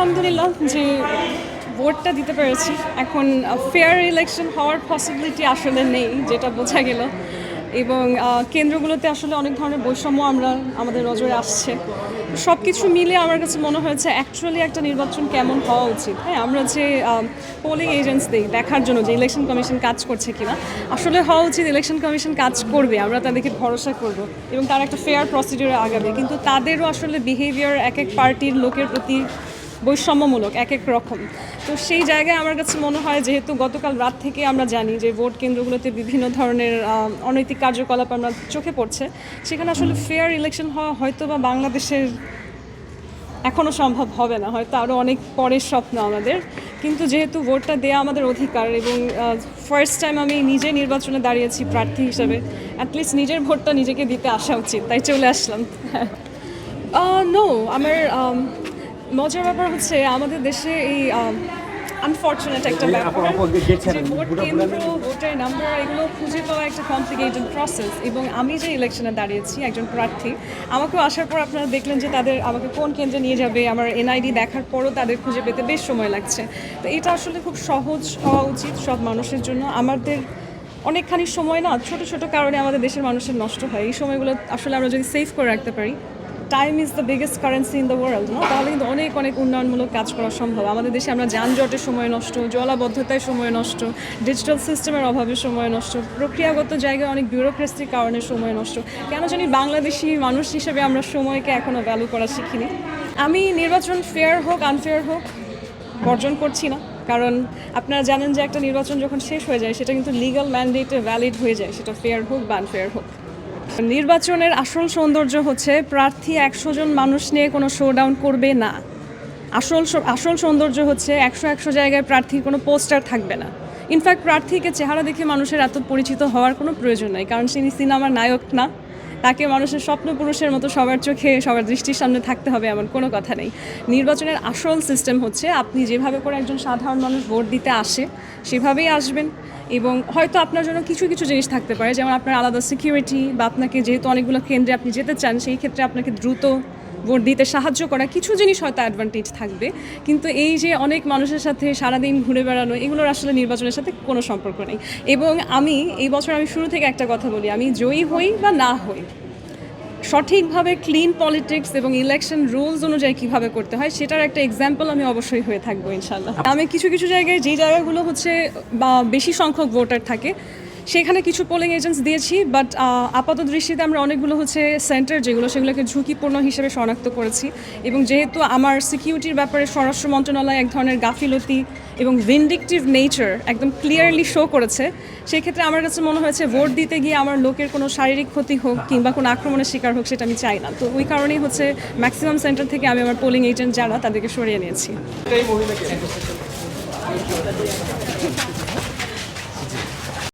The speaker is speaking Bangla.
আলহামদুলিল্লাহ যে ভোটটা দিতে পেরেছি। এখন ফেয়ার ইলেকশন হওয়ার পসিবিলিটি আসলে নেই, যেটা বোঝা গেল। এবং কেন্দ্রগুলোতে আসলে অনেক ধরনের বৈষম্য আমাদের নজরে আসছে। সব কিছু মিলে আমার কাছে মনে হয়েছে অ্যাকচুয়ালি একটা নির্বাচন কেমন হওয়া উচিত। হ্যাঁ, আমরা যে পোলিং এজেন্টস দিই দেখার জন্য যে ইলেকশন কমিশন কাজ করছে কিনা, আসলে হওয়া উচিত ইলেকশন কমিশন কাজ করবে, আমরা তাদেরকে ভরসা করব এবং তারা একটা ফেয়ার প্রসিডিউরে আগাবে। কিন্তু তাদেরও আসলে বিহেভিয়ার এক এক পার্টির লোকের প্রতি বৈষম্যমূলক, এক এক রকম। তো সেই জায়গায় আমার কাছে মনে হয়, যেহেতু গতকাল রাত থেকে আমরা জানি যে ভোট কেন্দ্রগুলোতে বিভিন্ন ধরনের অনৈতিক কার্যকলাপ আমরা চোখে পড়ছে, সেখানে আসলে ফেয়ার ইলেকশন হওয়া হয়তো বা বাংলাদেশের এখনও সম্ভব হবে না, হয়তো আরও অনেক পরের স্বপ্ন আমাদের। কিন্তু যেহেতু ভোটটা দেওয়া আমাদের অধিকার এবং ফার্স্ট টাইম আমি নিজে নির্বাচনে দাঁড়িয়েছি প্রার্থী হিসেবে, অ্যাটলিস্ট নিজের ভোটটা নিজেকে দিতে আসা উচিত, তাই চলে আসলাম। নো, আমার মজার ব্যাপার হচ্ছে আমাদের দেশে এই আনফর্চুনেট একটা ব্যাপার যে ভোট কেন্দ্র, ভোটের নাম্বার এগুলো খুঁজে পাওয়া একটা কমপ্লিকেটেড প্রসেস। এবং আমি যে ইলেকশনে দাঁড়িয়েছি একজন প্রার্থী, আমাকেও আসার পর আপনারা দেখলেন যে আমাকে কোন কেন্দ্রে নিয়ে যাবে, আমার এনআইডি দেখার পরও তাদের খুঁজে পেতে বেশ সময় লাগছে। তো এটা আসলে খুব সহজ হওয়া উচিত সব মানুষের জন্য। আমাদের অনেকখানি সময় না ছোট ছোট কারণে আমাদের দেশের মানুষের নষ্ট হয়। এই সময়গুলো আসলে আমরা যদি সেভ করে রাখতে পারি, time is the biggest currency in the world, না? তাহলে কিন্তু অনেক অনেক উন্নয়নমূলক কাজ করা সম্ভব। আমাদের দেশে আমরা যানজটের সময় নষ্ট, জলাবদ্ধতায় সময় নষ্ট, ডিজিটাল সিস্টেমের অভাবে সময় নষ্ট, প্রক্রিয়াগত জায়গায় অনেক বিউরোক্রেসির কারণে সময় নষ্ট। কেন জানি বাংলাদেশি মানুষ হিসেবে আমরা সময়কে এখনও ভ্যালু করা শিখিনি। আমি নির্বাচন ফেয়ার হোক আনফেয়ার হোক বর্জন করছি না, কারণ আপনারা জানেন যে একটা নির্বাচন যখন শেষ হয়ে যায় সেটা কিন্তু লিগ্যাল ম্যান্ডেটে ভ্যালিড হয়ে যায়, সেটা ফেয়ার হোক বা আনফেয়ার হোক। নির্বাচনের আসল সৌন্দর্য হচ্ছে প্রার্থী 100 জন মানুষ নিয়ে কোনো শোডাউন করবে না। আসল সৌন্দর্য হচ্ছে 100 জায়গায় প্রার্থীর কোনো পোস্টার থাকবে না। ইনফ্যাক্ট প্রার্থীকে চেহারা দেখে মানুষের এত পরিচিত হওয়ার কোনো প্রয়োজন নেই, কারণ তিনি সিনেমার নায়ক না। তাকে মানুষের স্বপ্ন পুরুষের মতো সবার চোখে সবার দৃষ্টির সামনে থাকতে হবে এমন কোনো কথা নেই। নির্বাচনের আসল সিস্টেম হচ্ছে আপনি যেভাবে করে একজন সাধারণ মানুষ ভোট দিতে আসে সেভাবেই আসবেন। এবং হয়তো আপনার জন্য কিছু কিছু জিনিস থাকতে পারে, যেমন আপনার আলাদা সিকিউরিটি, বা আপনাকে যেহেতু অনেকগুলো কেন্দ্রে আপনি যেতে চান সেই ক্ষেত্রে আপনাকে দ্রুত ভোট দিতে সাহায্য করা কিছু জিনিস হয়তো অ্যাডভান্টেজ থাকবে। কিন্তু এই যে অনেক মানুষের সাথে সারাদিন ঘুরে বেড়ানো, এগুলোর আসলে নির্বাচনের সাথে কোনো সম্পর্ক নেই। এবং এই বছর আমি শুরু থেকে একটা কথা বলি, আমি জয়ী হই বা না হই, সঠিকভাবে ক্লিন পলিটিক্স এবং ইলেকশন রুলস অনুযায়ী কীভাবে করতে হয় সেটার একটা এক্সাম্পল আমি অবশ্যই হয়ে থাকবো ইনশাল্লাহ। আমি কিছু কিছু জায়গায় যেই জায়গাগুলো হচ্ছে বা বেশি সংখ্যক ভোটার থাকে সেখানে কিছু পোলিং এজেন্টস দিয়েছি, বাট আপাত দৃষ্টিতে আমরা অনেকগুলো হচ্ছে সেন্টার সেগুলোকে ঝুঁকিপূর্ণ হিসেবে শনাক্ত করেছি। এবং যেহেতু আমার সিকিউরিটির ব্যাপারে স্বরাষ্ট্র মন্ত্রণালয় এক ধরনের গাফিলতি এবং ভিন্ডিকটিভ নেচার একদম ক্লিয়ারলি শো করেছে, সেই ক্ষেত্রে আমার কাছে মনে হয়েছে ভোট দিতে গিয়ে আমার লোকের কোনো শারীরিক ক্ষতি হোক কিংবা কোনো আক্রমণের শিকার হোক সেটা আমি চাই না। তো ওই কারণেই হচ্ছে ম্যাক্সিমাম সেন্টার থেকে আমি আমার পোলিং এজেন্ট যারা তাদেরকে সরিয়ে নিয়েছি।